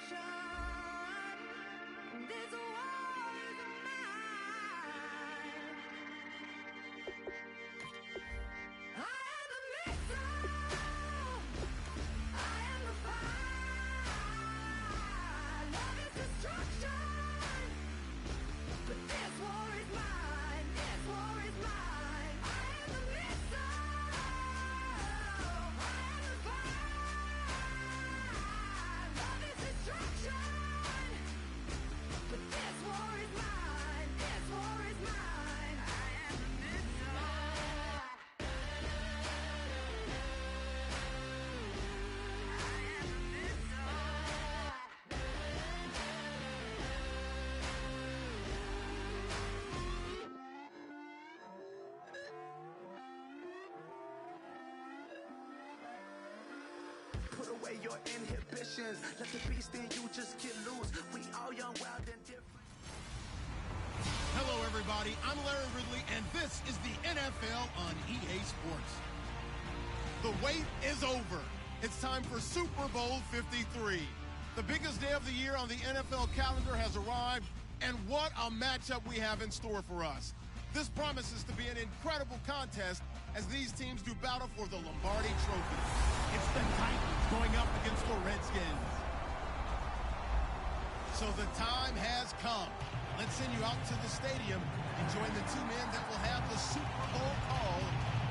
This war is mine. I am the missile. I am the fire. Love is destruction. But this war is mine. This war is mine. I am the missile. I am the fire. Love is destruction. But this war is mine. This war is mine. I am the missile. Put away your inhibitions. Let the beast in you just get loose. We all young, wild, and different. Hello, everybody. I'm Larry Ridley, and this is the NFL on EA Sports. The wait is over. It's time for Super Bowl 53. The biggest day of the year on the NFL calendar has arrived, and what a matchup we have in store for us. This promises to be an incredible contest as these teams do battle for the Lombardi Trophy. It's the Titans going up against the Redskins. So the time has come. Let's send you out to the stadium and join the two men that will have the Super Bowl call.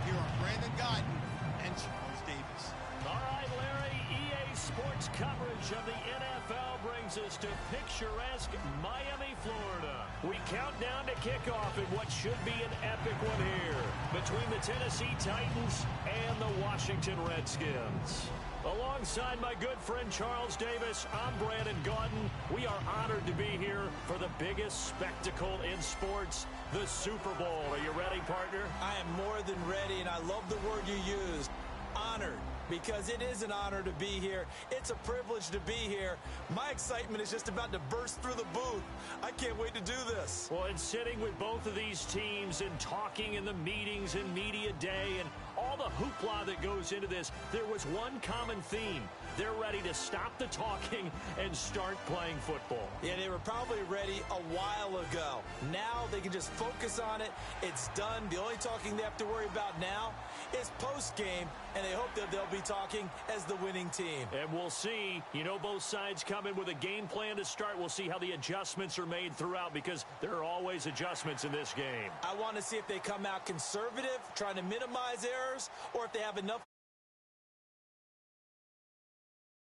Here are Brandon Guyton and Charles Davis. All right, Larry, EA Sports coverage of the NFL brings us to picturesque Miami, Florida. We count down to kickoff in what should be an epic one here between the Tennessee Titans and the Washington Redskins. Alongside my good friend Charles Davis, I'm Brandon Guyton. We are honored to be here for the biggest spectacle in sports, the Super Bowl. Are you ready, partner? I am more than ready, and I love the word you used, honored, because it is an honor to be here. It's a privilege to be here. My excitement is just about to burst through the booth. I can't wait to do this. Well, and sitting with both of these teams and talking in the meetings and media day and all the hoopla that goes into this, there was one common theme. They're ready to stop the talking and start playing football. Yeah, they were probably ready a while ago. Now they can just focus on it. It's done. The only talking they have to worry about now is post-game, and they hope that they'll be talking as the winning team. And we'll see. You know, both sides come in with a game plan to start. We'll see how the adjustments are made throughout, because there are always adjustments in this game. I want to see if they come out conservative, trying to minimize errors, or if they have enough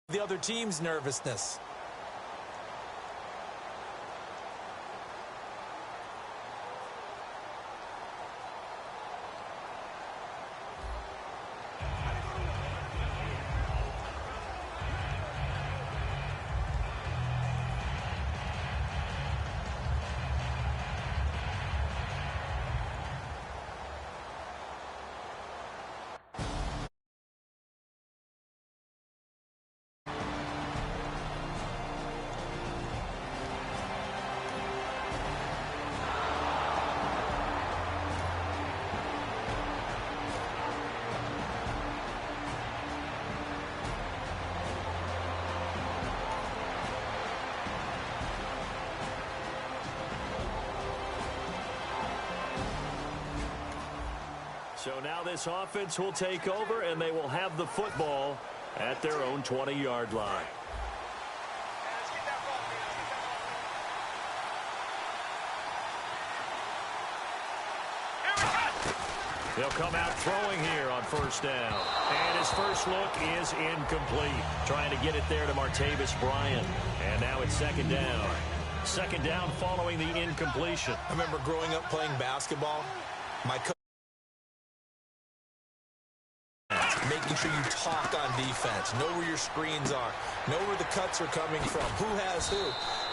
the other team's nervousness. So now this offense will take over, and they will have the football at their own 20-yard line. They'll come out throwing here on first down. And his first look is incomplete. Trying to get it there to Martavis Bryant. And now it's second down. Second down following the incompletion. I remember growing up playing basketball. My coach making sure you talk on defense, know where your screens are, know where the cuts are coming from, who has who.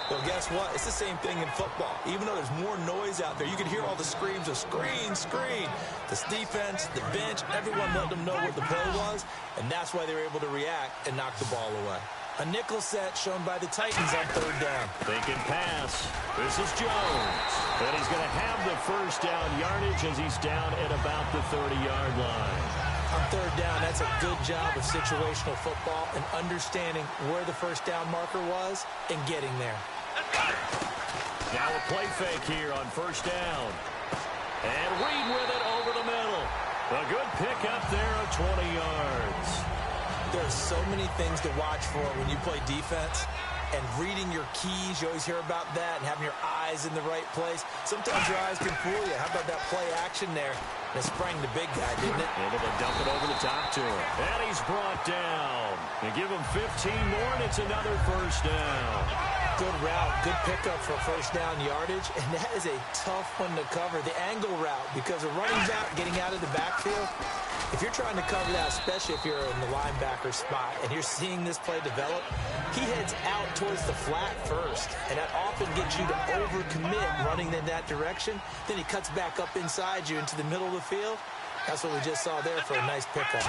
Well, guess what? It's the same thing in football. Even though there's more noise out there, you can hear all the screams of screen, screen. This defense, the bench, everyone let them know what the play was, and that's why they were able to react and knock the ball away. A nickel set shown by the Titans on third down. Thinking pass. This is Jones. And he's going to have the first down yardage as he's down at about the 30-yard line. On third down, that's a good job of situational football and understanding where the first down marker was and getting there. Now a play fake here on first down. And Reed with it over the middle. A good pickup there of 20 yards. There are so many things to watch for when you play defense. And reading your keys, you always hear about that, and having your eyes in the right place. Sometimes your eyes can fool you. How about that play action there? And it sprang the big guy, didn't it? Able to dump it over the top to him. And he's brought down. They give him 15 more, and it's another first down. Good route, good pickup for first down yardage, and that is a tough one to cover. The angle route, because a running back getting out of the backfield, if you're trying to cover that, especially if you're in the linebacker spot and you're seeing this play develop, he heads out towards the flat first, and that often gets you to overcommit running in that direction. Then he cuts back up inside you into the middle of the field. That's what we just saw there for a nice pickup.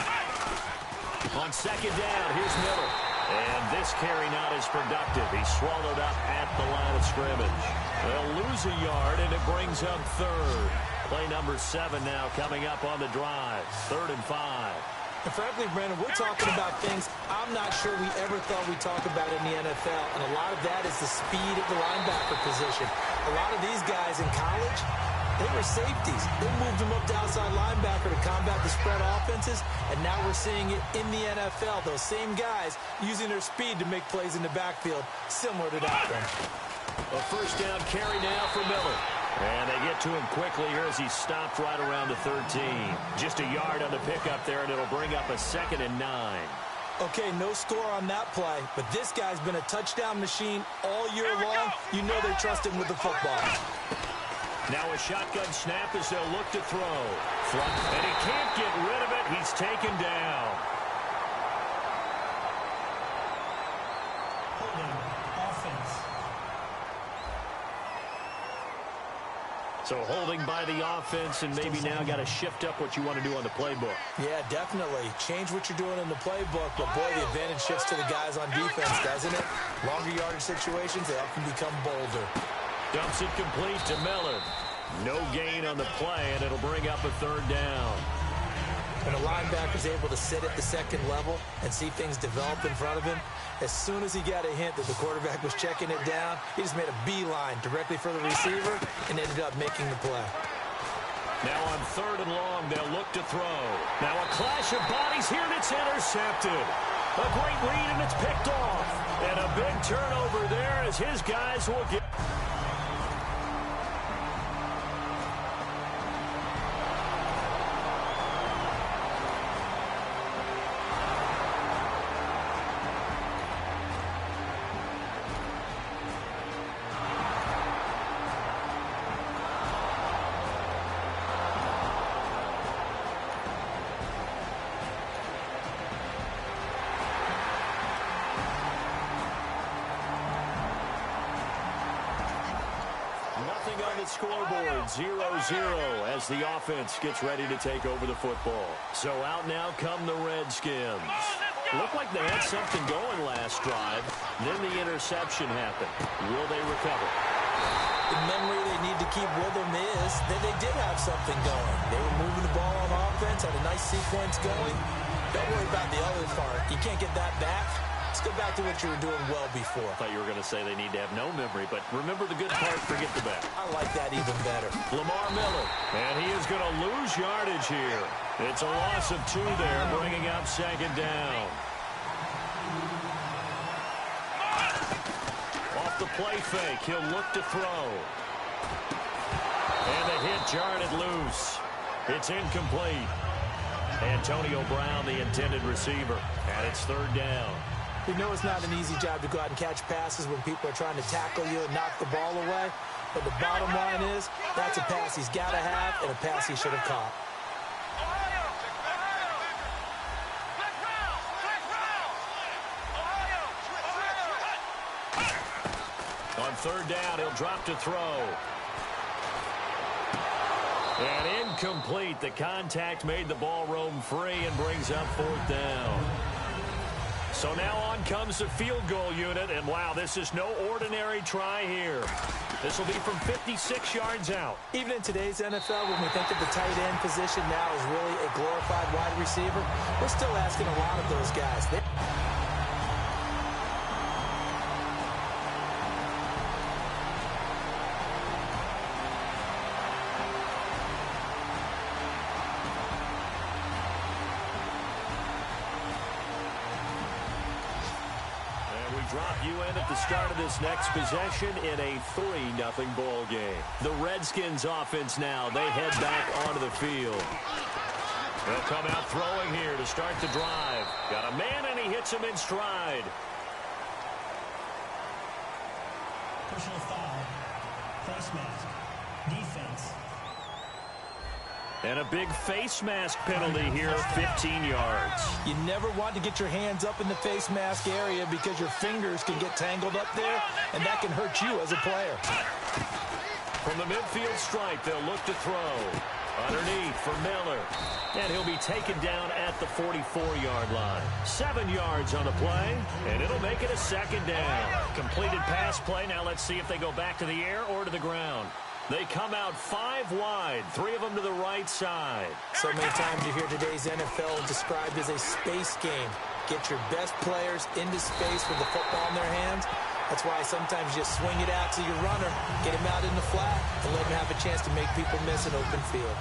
On second down, here's Miller. And this carry not as productive. He's swallowed up at the line of scrimmage. They'll lose a yard, and it brings up third. Play number 7 now coming up on the drive. 3rd and 5. And frankly, Brandon, we're talking about things I'm not sure we ever thought we'd talk about in the NFL. And a lot of that is the speed of the linebacker position. A lot of these guys in college, they were safeties. They moved them up to outside linebacker to combat the spread offenses. And now we're seeing it in the NFL. Those same guys using their speed to make plays in the backfield, similar to that one. A first down carry now for Miller. And they get to him quickly here as he stopped right around the 13. Just a yard on the pickup there, and it'll bring up a 2nd and 9. Okay, no score on that play, but this guy's been a touchdown machine all year long. You know they trust him with the football. Now a shotgun snap as they'll look to throw. And he can't get rid of it. He's taken down. So holding by the offense, and maybe now got to shift up what you want to do on the playbook. Yeah, definitely. Change what you're doing in the playbook, but boy, the advantage shifts to the guys on defense, doesn't it? Longer yardage situations, they often become bolder. Dumps it complete to Miller. No gain on the play, and it'll bring up a 3rd down. When a linebacker's able to sit at the second level and see things develop in front of him, as soon as he got a hint that the quarterback was checking it down, he just made a beeline directly for the receiver and ended up making the play. Now on 3rd and long, they'll look to throw. Now a clash of bodies here, and it's intercepted. A great read, and it's picked off. And a big turnover there as his guys will get... Scoreboard 0-0 as the offense gets ready to take over the football. So out now come the Redskins. Looked like they had something going last drive. Then the interception happened. Will they recover? The memory they need to keep with them is that they did have something going. They were moving the ball on offense, had a nice sequence going. Don't worry about the other part. You can't get that back. Let's go back to what you were doing well before. I thought you were going to say they need to have no memory, but remember the good part, forget the bad. I like that even better. Lamar Miller, and he is going to lose yardage here. It's a loss of 2 there, bringing up 2nd down. Off the play fake, he'll look to throw. And the hit jarred it loose. It's incomplete. Antonio Brown, the intended receiver, and it's 3rd down. We know it's not an easy job to go out and catch passes when people are trying to tackle you and knock the ball away. But the bottom line is, that's a pass he's got to have and a pass he should have caught. On 3rd down, he'll drop to throw. And incomplete. The contact made the ball roam free and brings up 4th down. So now on comes the field goal unit, and wow, this is no ordinary try here. This will be from 56 yards out. Even in today's NFL, when we think of the tight end position now as really a glorified wide receiver, we're still asking a lot of those guys. Drop you in at the start of this next possession in a 3-0 ball game. The Redskins offense now, they head back onto the field. They'll come out throwing here to start the drive. Got a man and he hits him in stride. Personal foul, face mask, defense. And a big face mask penalty here, 15 yards. You never want to get your hands up in the face mask area because your fingers can get tangled up there, and that can hurt you as a player. From the midfield stripe, they'll look to throw. Underneath for Miller. And he'll be taken down at the 44-yard line. 7 yards on the play, and it'll make it a second down. Completed pass play. Now let's see if they go back to the air or to the ground. They come out 5 wide, 3 of them to the right side. So many times you hear today's NFL described as a space game. Get your best players into space with the football in their hands. That's why sometimes you just swing it out to your runner, get him out in the flat, and let him have a chance to make people miss an open field.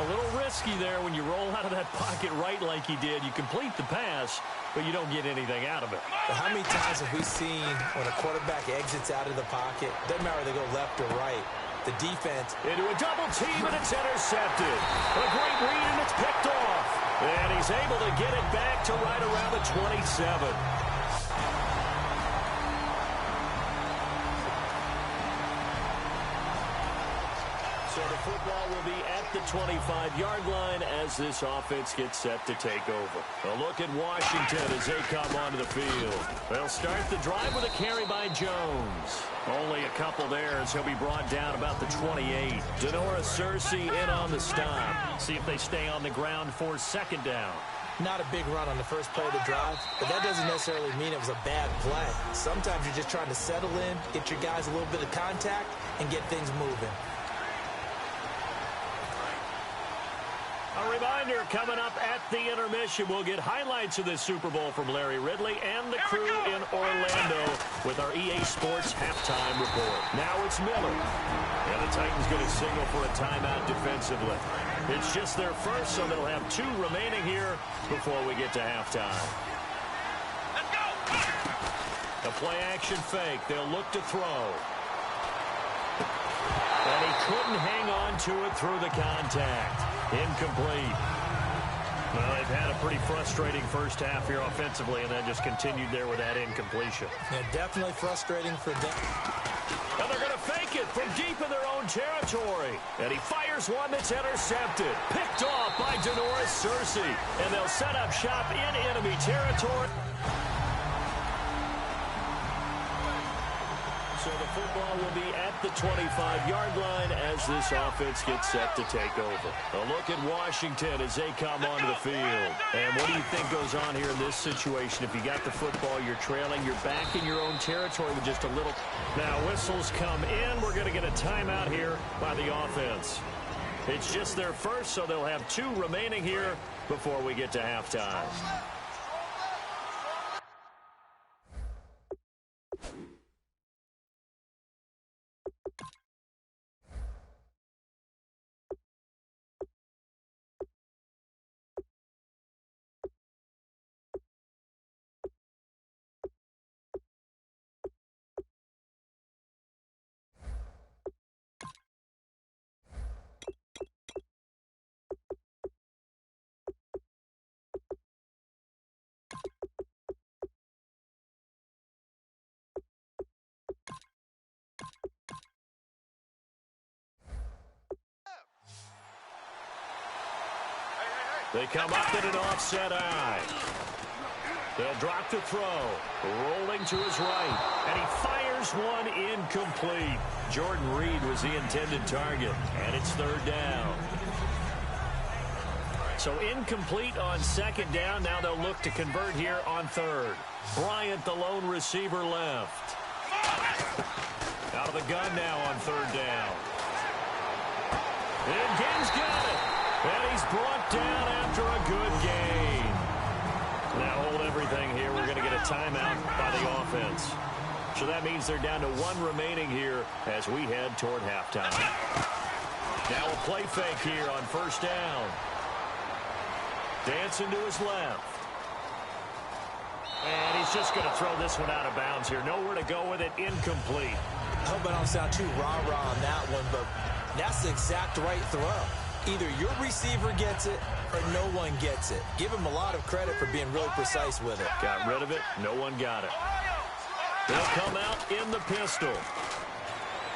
A little risky there when you roll out of that pocket right like you did. You complete the pass, but you don't get anything out of it. But how many times have we seen when a quarterback exits out of the pocket, doesn't matter whether they go left or right, the defense into a double team, and it's intercepted. A great read, and it's picked off. And he's able to get it back to right around the 27. So the football will be at the 25-yard line as this offense gets set to take over. A look at Washington as they come onto the field. They'll start the drive with a carry by Jones. Only a couple there as he'll be brought down about the 28. Denora Searcy in on the stop. See if they stay on the ground for second down. Not a big run on the first play of the drive, but that doesn't necessarily mean it was a bad play. Sometimes you're just trying to settle in, get your guys a little bit of contact, and get things moving. A reminder, coming up at the intermission, we'll get highlights of this Super Bowl from Larry Ridley and the crew in Orlando with our EA Sports halftime report. Now it's Miller. And the Titans going to signal for a timeout defensively. It's just their first, so they'll have 2 remaining here before we get to halftime. Let's go! A play-action fake. They'll look to throw. And he couldn't hang on to it through the contact. Incomplete. Well, they've had a pretty frustrating first half here offensively, and then just continued there with that incompletion. Yeah, definitely frustrating for them. And they're going to fake it from deep in their own territory. And he fires one that's intercepted. Picked off by Denora Searcy. And they'll set up shop in enemy territory. So the football will be at the 25-yard line as this offense gets set to take over. A look at Washington as they come onto the field. And what do you think goes on here in this situation? If you got the football, you're trailing, you're back in your own territory with just a little. Now whistles come in. We're going to get a timeout here by the offense. It's just their first, so they'll have 2 remaining here before we get to halftime. They come up in an offset eye. They'll drop the throw. Rolling to his right. And he fires one incomplete. Jordan Reed was the intended target. And it's 3rd down. So incomplete on second down. Now they'll look to convert here on third. Bryant, the lone receiver, left. Out of the gun now on third down. And Gaines got it. And he's brought down after a good gain. Now hold everything here. We're going to get a timeout by the offense. So that means they're down to one remaining here as we head toward halftime. Now a play fake here on first down. Dancing to his left. And he's just going to throw this one out of bounds here. Nowhere to go with it. Incomplete. I hope I don't sound too rah-rah on that one, but that's the exact right throw. Either your receiver gets it or no one gets it. Give him a lot of credit for being really precise with it. Got rid of it. No one got it. They'll come out in the pistol.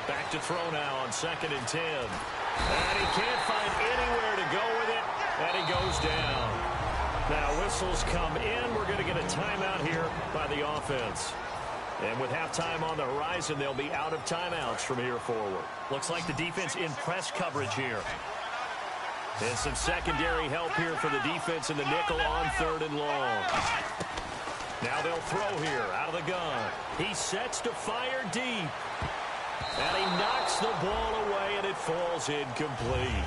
Back to throw now on 2nd and 10. And he can't find anywhere to go with it. And he goes down. Now whistles come in. We're going to get a timeout here by the offense. And with halftime on the horizon, they'll be out of timeouts from here forward. Looks like the defense in press coverage here. And some secondary help here for the defense in the nickel on 3rd and long. Now they'll throw here out of the gun. He sets to fire deep. And he knocks the ball away, and it falls incomplete.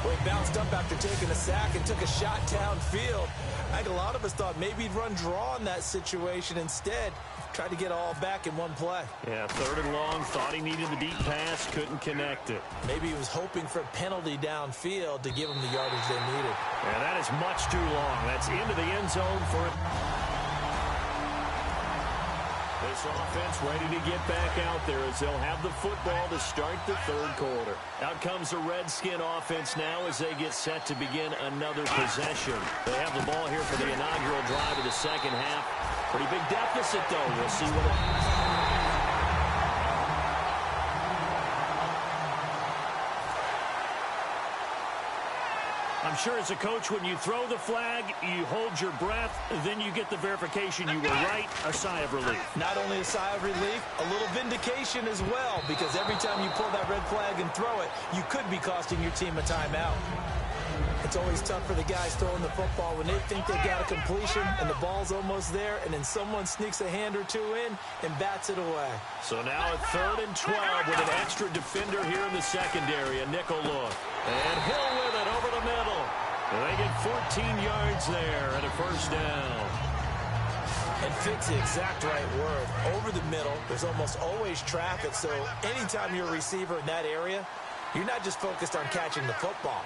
Well, he bounced up after taking a sack and took a shot downfield. I think a lot of us thought maybe he'd run draw in that situation. Instead, tried to get all back in one play. Yeah, 3rd and long. Thought he needed the deep pass. Couldn't connect it. Maybe he was hoping for a penalty downfield to give him the yardage they needed. And that is much too long. That's into the end zone for it. This offense ready to get back out there as they'll have the football to start the 3rd quarter. Out comes the Redskin offense now as they get set to begin another possession. They have the ball here for the inaugural drive of the 2nd half. Pretty big deficit, though. We'll see what it... I'm sure as a coach, when you throw the flag, you hold your breath, then you get the verification you were right, a sigh of relief. Not only a sigh of relief, a little vindication as well, because every time you pull that red flag and throw it, you could be costing your team a timeout. It's always tough for the guys throwing the football when they think they've got a completion and the ball's almost there, and then someone sneaks a hand or two in and bats it away. So now at 3rd and 12 with an extra defender here in the secondary, a nickel look. And Hill with it over the middle. And they get 14 yards there and a first down. And fits the exact right word. Over the middle, there's almost always traffic, so anytime you're a receiver in that area, you're not just focused on catching the football.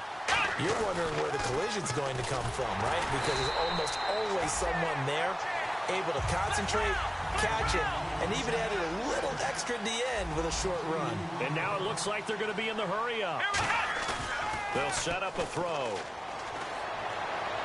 You're wondering where the collision's going to come from, right? Because there's almost always someone there able to concentrate, catch it, and even added a little extra at the end with a short run. And now it looks like they're going to be in the hurry up. They'll set up a throw.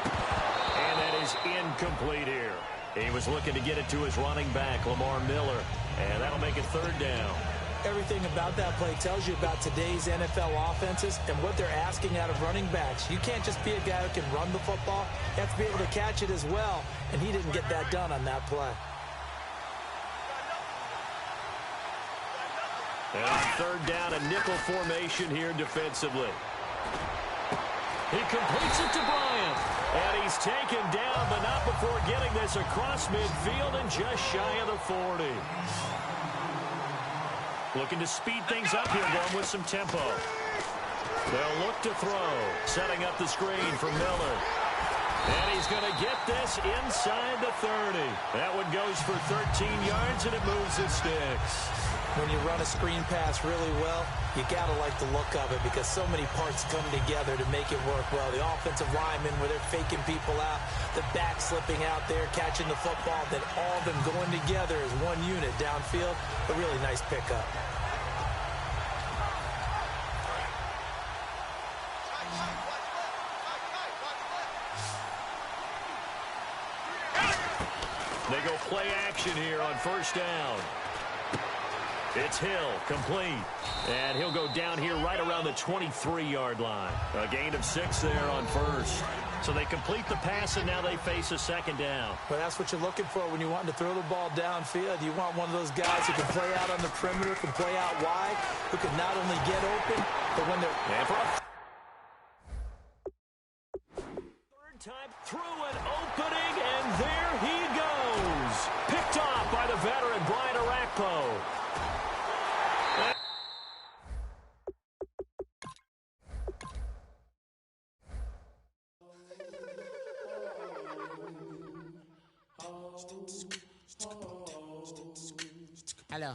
And that is incomplete here. He was looking to get it to his running back, Lamar Miller. And that'll make it 3rd down. Everything about that play tells you about today's NFL offenses and what they're asking out of running backs. You can't just be a guy who can run the football. You have to be able to catch it as well, and he didn't get that done on that play. And on 3rd down, a nickel formation here defensively. He completes it to Bryant. And he's taken down, but not before getting this across midfield and just shy of the 40. Looking to speed things up here, going with some tempo. They'll look to throw. Setting up the screen for Miller. And he's going to get this inside the 30. That one goes for 13 yards, and it moves the sticks. When you run a screen pass really well, you got to like the look of it because so many parts come together to make it work well. The offensive linemen where they're faking people out, the back slipping out there, catching the football, then all of them going together as one unit downfield. A really nice pickup. They go play action here on 1st down. It's Hill, complete. And he'll go down here right around the 23-yard line. A gain of 6 there on 1st. So they complete the pass, and now they face a 2nd down. Well, that's what you're looking for when you want to throw the ball downfield. You want one of those guys who can play out on the perimeter, can play out wide, who can not only get open, but when they're... Hello,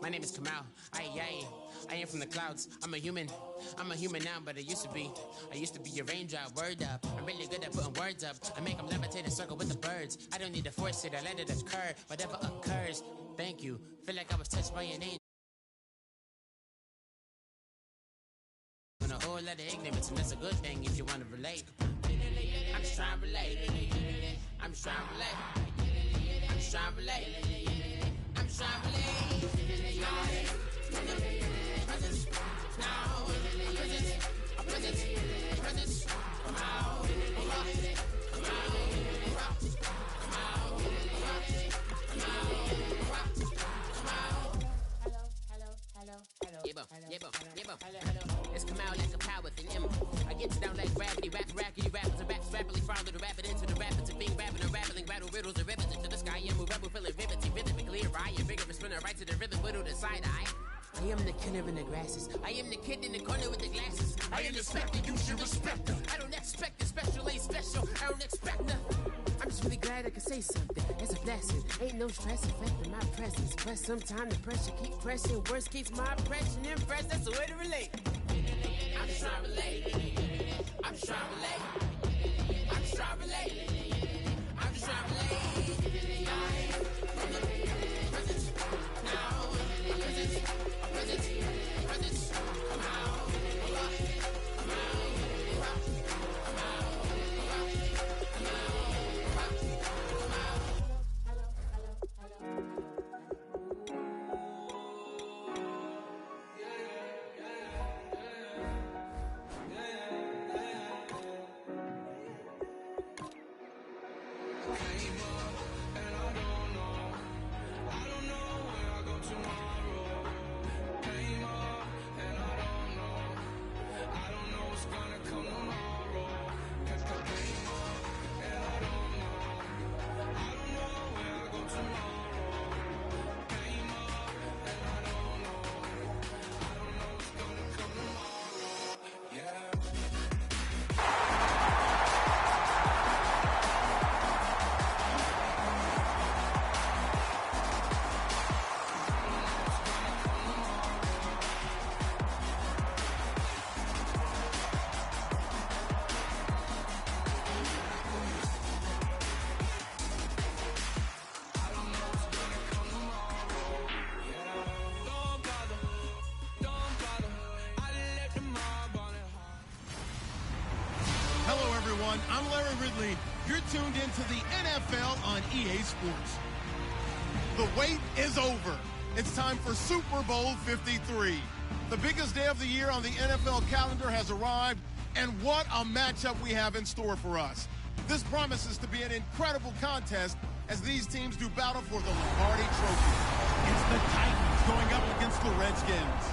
my name is Kamal. I am from the clouds. I'm a human now, but I used to be a raindrop. Word up, I'm really good at putting words up. I make them levitate and circle with the birds. I don't need to force it, I let it occur. Whatever occurs, thank you. Feel like I was touched by an angel. On a whole lot of ignorance, and that's a good thing if you want to relate. I'm just trying to relate. I'm just trying to relate. I'm just trying to relate. I'm just trying to relate. Presence, now, presence, come out, come out, come It's come out like a power within him. I get down like gravity, rackety rappers and raps rapidly follow the rapid into the rapids of being rapping and rattling, rattle riddles and rivets into the sky. I'm a rebel feeling vividly clear. I am vigorous, spinner right to the rhythm, widow the side eye. I am the killer in the grasses. I am the kid in the corner with the glasses. I am the specter, you should respect her. I don't expect the special, ain't special. I don't expect her. I'm just really glad I can say something. It's a blessing. Ain't no stress affecting my presence. But sometimes the pressure keep pressing. Worst keeps my impression impressed. That's the way to relate. I'm just trying to relate. I'm just trying to relate. I'm just trying to relate. I'm just trying to relate. From the presence, now, presence, come out, come out, come out, come I'm Larry Ridley. You're tuned into the NFL on EA Sports. The wait is over. It's time for Super Bowl 53. The biggest day of the year on the NFL calendar has arrived, and what a matchup we have in store for us. This promises to be an incredible contest as these teams do battle for the Lombardi Trophy. It's the Titans going up against the Redskins.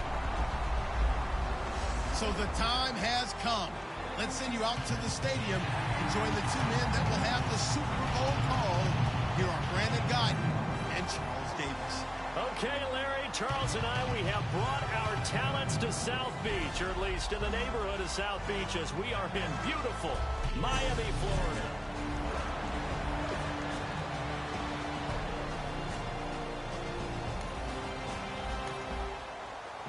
So the time has come. Let's send you out to the stadium and join the two men that will have the Super Bowl call. Here are Brandon Guyton and Charles Davis. Okay, Larry, Charles and I, we have brought our talents to South Beach, or at least in the neighborhood of South Beach, as we are in beautiful Miami, Florida.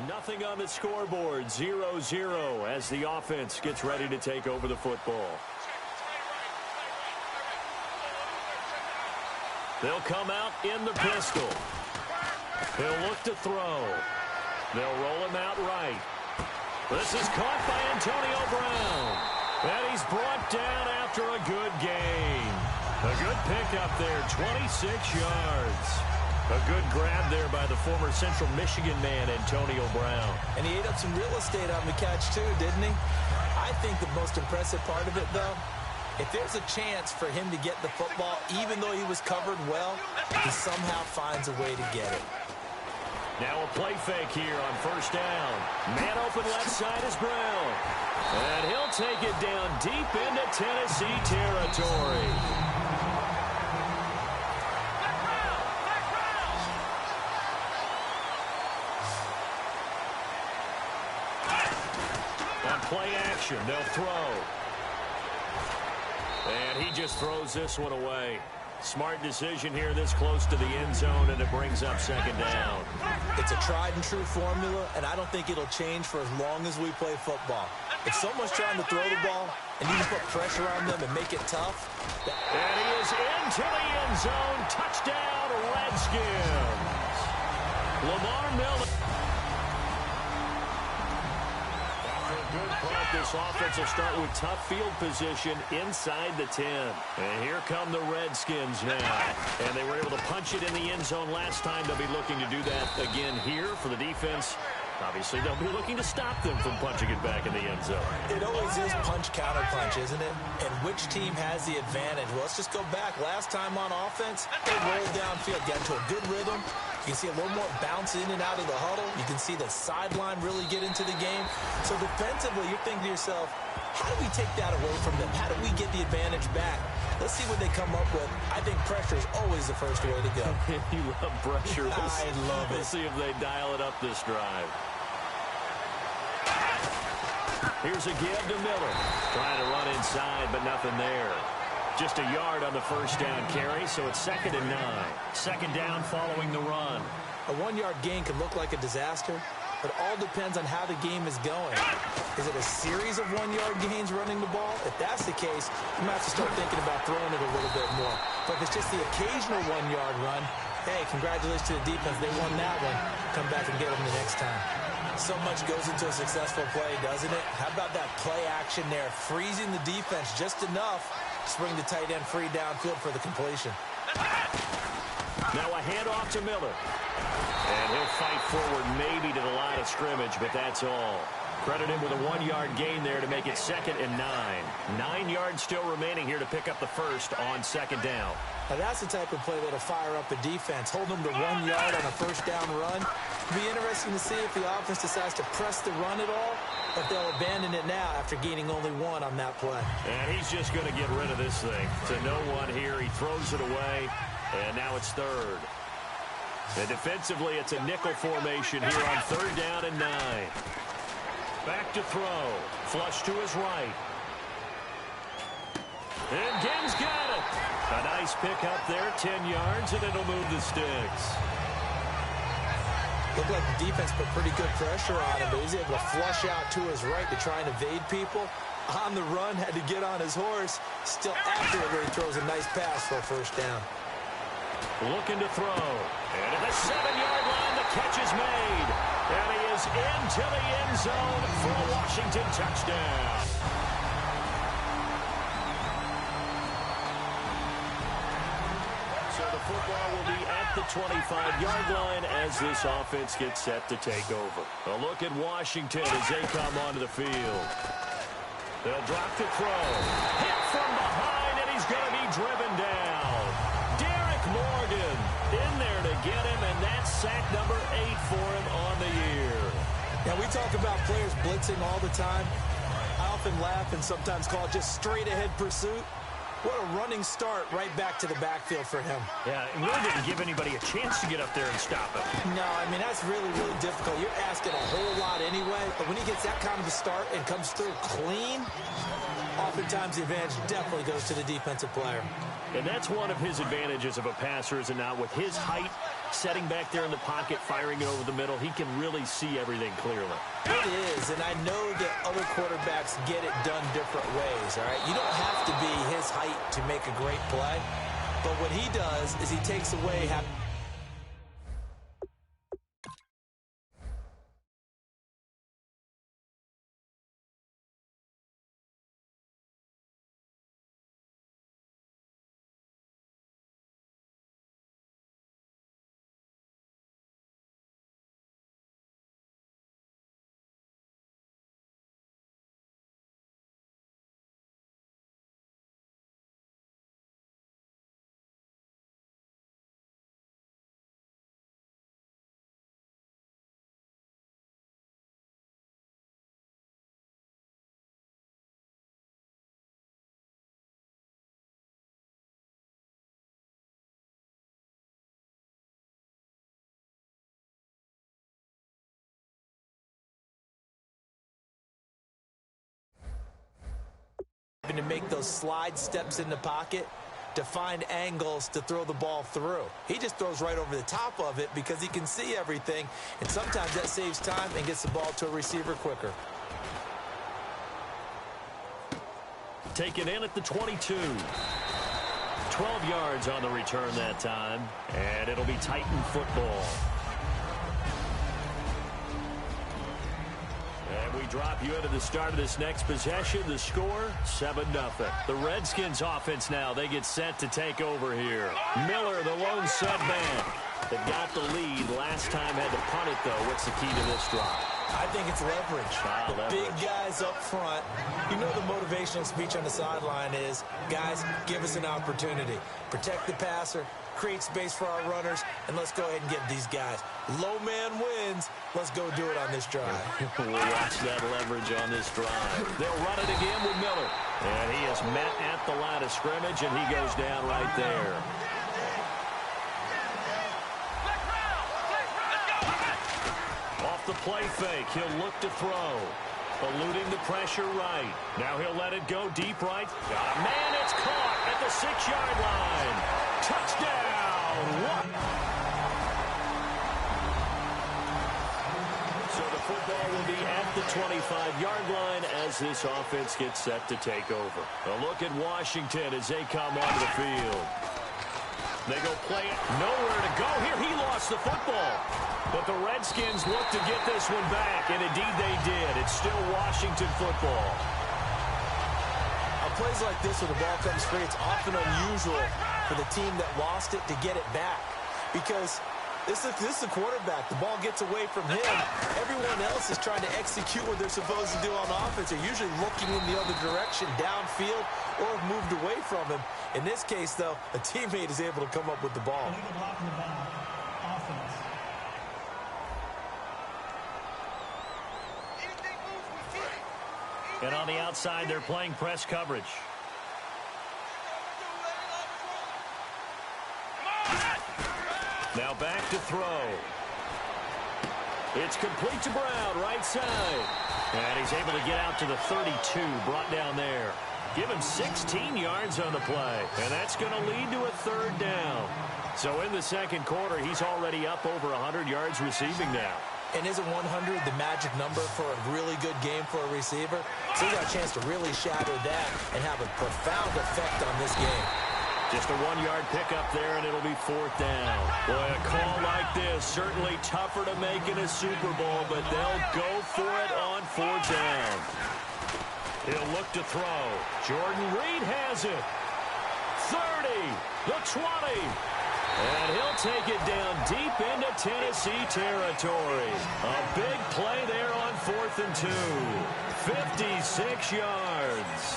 Nothing on the scoreboard, 0-0 as the offense gets ready to take over the football. They'll come out in the pistol. He'll look to throw. They'll roll him out right. This is caught by Antonio Brown. And he's brought down after a good gain. A good pickup there, 26 yards. A good grab there by the former Central Michigan man, Antonio Brown. And he ate up some real estate on the catch, too, didn't he? I think the most impressive part of it, though, if there's a chance for him to get the football, even though he was covered well, he somehow finds a way to get it. Now a play fake here on first down. Man open left side is Brown. And he'll take it down deep into Tennessee territory. Play action, they'll throw. And he just throws this one away. Smart decision here this close to the end zone, and it brings up second down. It's a tried-and-true formula, and I don't think it'll change for as long as we play football. If someone's trying to throw the ball and you can put pressure on them and make it tough. And he is into the end zone. Touchdown, Redskins. Lamar Miller. Good punt. This offense will start with tough field position inside the 10. And here come the Redskins now. And they were able to punch it in the end zone last time. They'll be looking to do that again here for the defense. Obviously, they'll be looking to stop them from punching it back in the end zone. It always is punch-counter-punch, isn't it? And which team has the advantage? Well, let's just go back. Last time on offense, they rolled downfield, got into a good rhythm. You can see a little more bounce in and out of the huddle. You can see the sideline really get into the game. So defensively, you're thinking to yourself, how do we take that away from them? How do we get the advantage back? Let's see what they come up with. I think pressure is always the first way to go. You love pressure. I love it. We'll see if they dial it up this drive. Here's a give to Miller. Trying to run inside, but nothing there. Just a yard on the first down carry, so it's 2nd and 9. Second down following the run. A 1-yard gain can look like a disaster, but all depends on how the game is going. Is it a series of 1-yard gains running the ball? If that's the case, you might have to start thinking about throwing it a little bit more. But if it's just the occasional 1-yard run, hey, congratulations to the defense. They won that one. Come back and get them the next time. So much goes into a successful play, doesn't it? How about that play action there? Freezing the defense just enough to bring the tight end free downfield for the completion. Now a handoff to Miller. And he'll fight forward maybe to the line of scrimmage, but that's all. Credit him with a 1-yard gain there to make it 2nd and 9. 9 yards still remaining here to pick up the first on second down. Now that's the type of play that'll fire up the defense. Hold them to 1 yard on a first down run. It'll be interesting to see if the offense decides to press the run at all, or if they'll abandon it now after gaining only 1 on that play. And he's just going to get rid of this thing. To no one here. He throws it away, and now it's 3rd. And defensively, it's a nickel formation here on 3rd down and 9. Back to throw. Flush to his right. And Gibbs got it. A nice pick up there, 10 yards, and it'll move the sticks. Looked like the defense put pretty good pressure on him, but he's able to flush out to his right to try and evade people. On the run, had to get on his horse. Still accurately throws a nice pass for a first down. Looking to throw. And at the 7-yard line, the catch is made. And he is into the end zone for a Washington touchdown. So the football will be at the 25-yard line as this offense gets set to take over. A look at Washington as they come onto the field. They'll drop to throw. Hit from behind, and he's going to be driven down. Derek Morgan in there to get him, and that's sack number 8 for him on the year. Now, we talk about players blitzing all the time. I often laugh and sometimes call it just straight-ahead pursuit. What a running start right back to the backfield for him. Yeah, it really didn't give anybody a chance to get up there and stop him. No, I mean, that's really, really difficult. You're asking a whole lot anyway, but when he gets that kind of a start and comes through clean, oftentimes the advantage definitely goes to the defensive player. And that's one of his advantages of a passer, is it not? With his height, setting back there in the pocket, firing it over the middle, he can really see everything clearly. It is, and I know that other quarterbacks get it done different ways, all right? You don't have to be his height to make a great play, but what he does is he takes away to make those slide steps in the pocket to find angles to throw the ball through. He just throws right over the top of it because he can see everything, and sometimes that saves time and gets the ball to a receiver quicker. Taken in at the 22. 12 yards on the return that time, and it'll be Titan football. And we drop you into the start of this next possession. The score, 7-0. The Redskins offense now, they get set to take over here. Miller, the lone setback. They got the lead. Last time had to punt it, though. What's the key to this drive? I think it's leverage. The big guys up front. You know the motivational speech on the sideline is, guys, give us an opportunity. Protect the passer, create space for our runners, and let's go ahead and get these guys. Low man wins. Let's go do it on this drive. We'll watch that leverage on this drive. They'll run it again with Miller. And he is met at the line of scrimmage, and he goes down right there. Off the play fake, he'll look to throw. Eluding the pressure right. Now he'll let it go deep right. Man, it's caught at the 6-yard line. Touchdown! So the football will be at the 25-yard line as this offense gets set to take over. A look at Washington as they come onto the field. They go play it. Nowhere to go here. He lost the football. But the Redskins look to get this one back, and indeed they did. It's still Washington football. Plays like this where the ball comes free, it's often unusual for the team that lost it to get it back. Because this is the quarterback. The ball gets away from him. Everyone else is trying to execute what they're supposed to do on offense. They're usually looking in the other direction, downfield, or have moved away from him. In this case, though, a teammate is able to come up with the ball. And on the outside, they're playing press coverage. Now back to throw. It's complete to Brown, right side. And he's able to get out to the 32, brought down there. Give him 16 yards on the play. And that's going to lead to a 3rd down. So in the second quarter, he's already up over 100 yards receiving now. And isn't 100 the magic number for a really good game for a receiver? So he got a chance to really shatter that and have a profound effect on this game. Just a 1-yard pickup there, and it'll be 4th down. Boy, a call like this, certainly tougher to make in a Super Bowl, but they'll go for it on 4th down. He'll look to throw. Jordan Reed has it. 30, the 20. And he'll take it down deep into Tennessee territory. A big play there on 4th and 2. 56 yards.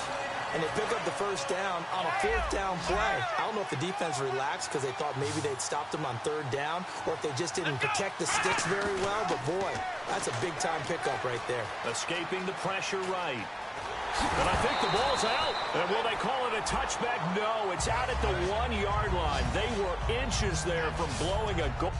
And they pick up the 1st down on a 4th down play. I don't know if the defense relaxed because they thought maybe they'd stopped them on 3rd down or if they just didn't protect the sticks very well. But, boy, that's a big-time pickup right there. Escaping the pressure right. And I think the ball's out. And will they call it a touchback? No, it's out at the 1-yard line. They were inches there from blowing a goal.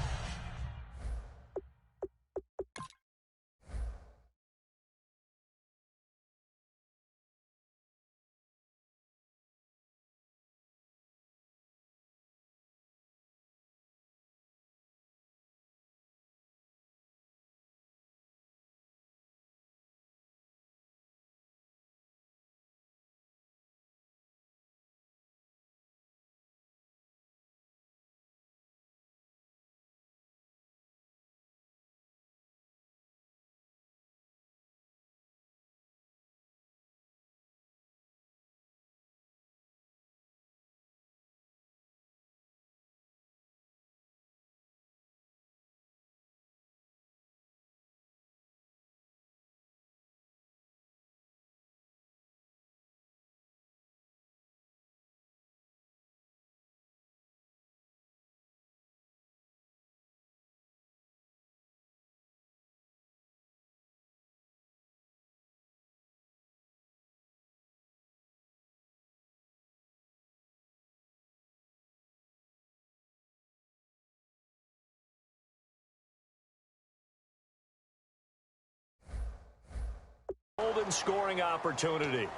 Golden scoring opportunity.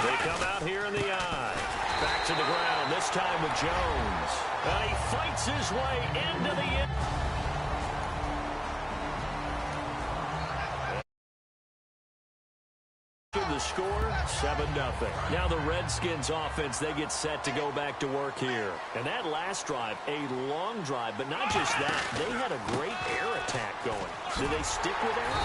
They come out here in the eye. Back to the ground, this time with Jones. And he fights his way into the end. The score, 7-0. Now the Redskins offense, they get set to go back to work here. And that last drive, a long drive, but not just that. They had a great air attack going. Do they stick with that?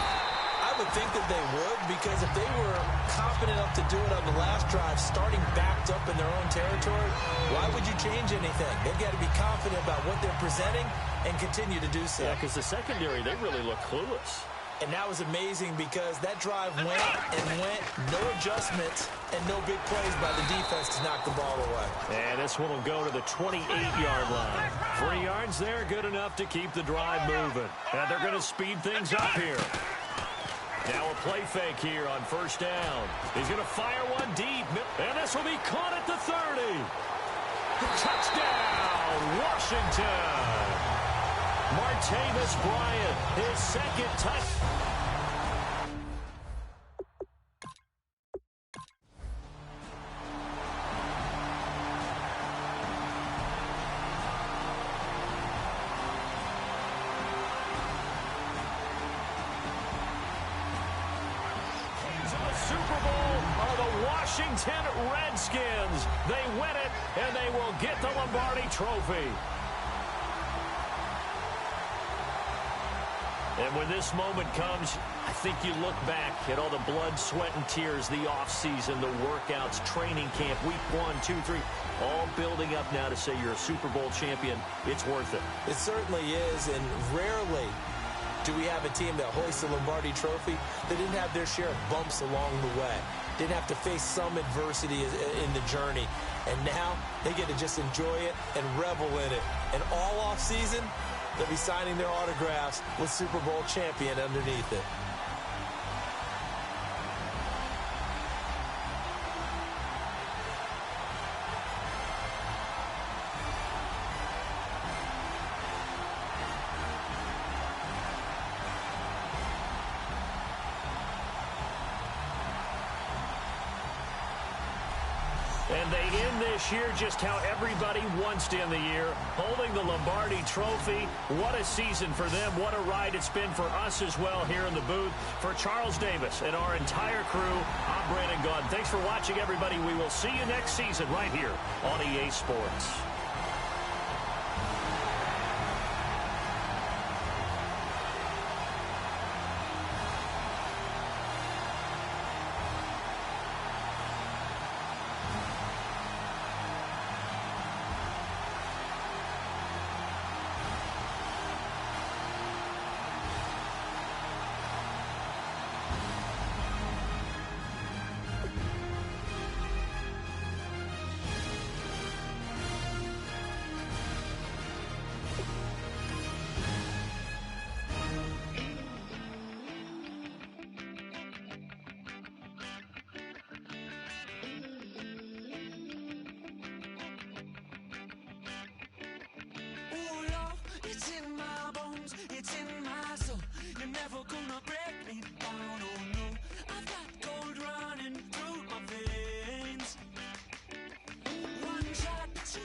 I would think that they would, because if they were confident enough to do it on the last drive, starting backed up in their own territory, why would you change anything? They've got to be confident about what they're presenting and continue to do so. Yeah, because the secondary, they really look clueless. And that was amazing because that drive went and went, no adjustments and no big plays by the defense to knock the ball away. And this one will go to the 28-yard line. 3 yards there, good enough to keep the drive moving. And they're going to speed things up here. Now a play fake here on first down. He's going to fire one deep. And this will be caught at the 30. Touchdown, Washington. Martavis Bryant, his second touch. Kings of the Super Bowl are the Washington Redskins. They win it, and they will get the Lombardi Trophy. And when this moment comes, I think you look back at all the blood, sweat, and tears, the offseason, the workouts, training camp, week 1, 2, 3, all building up now to say you're a Super Bowl champion. It's worth it. It certainly is, and rarely do we have a team that hoists the Lombardi Trophy that didn't have their share of bumps along the way, didn't have to face some adversity in the journey, and now they get to just enjoy it and revel in it. And all offseason, they'll be signing their autographs with Super Bowl champion underneath it. And they end this year just how everybody wants to end the year, holding the Lombardi Trophy. What a season for them. What a ride it's been for us as well here in the booth. For Charles Davis and our entire crew, I'm Brandon Gaudin. Thanks for watching, everybody. We will see you next season right here on EA Sports. It's in my bones, it's in my soul. You're never gonna break me down, oh no. I've got gold running through my veins. One shot to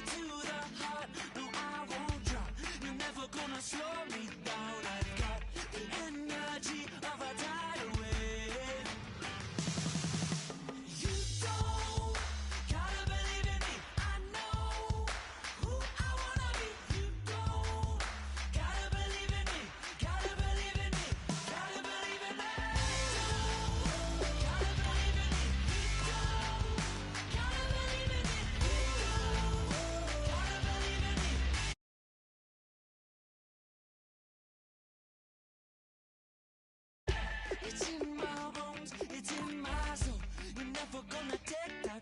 the heart, no I won't drop. You're never gonna slow me down. I've got the energy of a tidal wave. You don't gotta believe in me, I know who I wanna be. You don't gotta believe in me, gotta believe in me, gotta believe in me. You don't gotta believe in me, you don't gotta believe in me, you don't gotta believe in me. It's in my bones, it's in my soul. You're never gonna take that.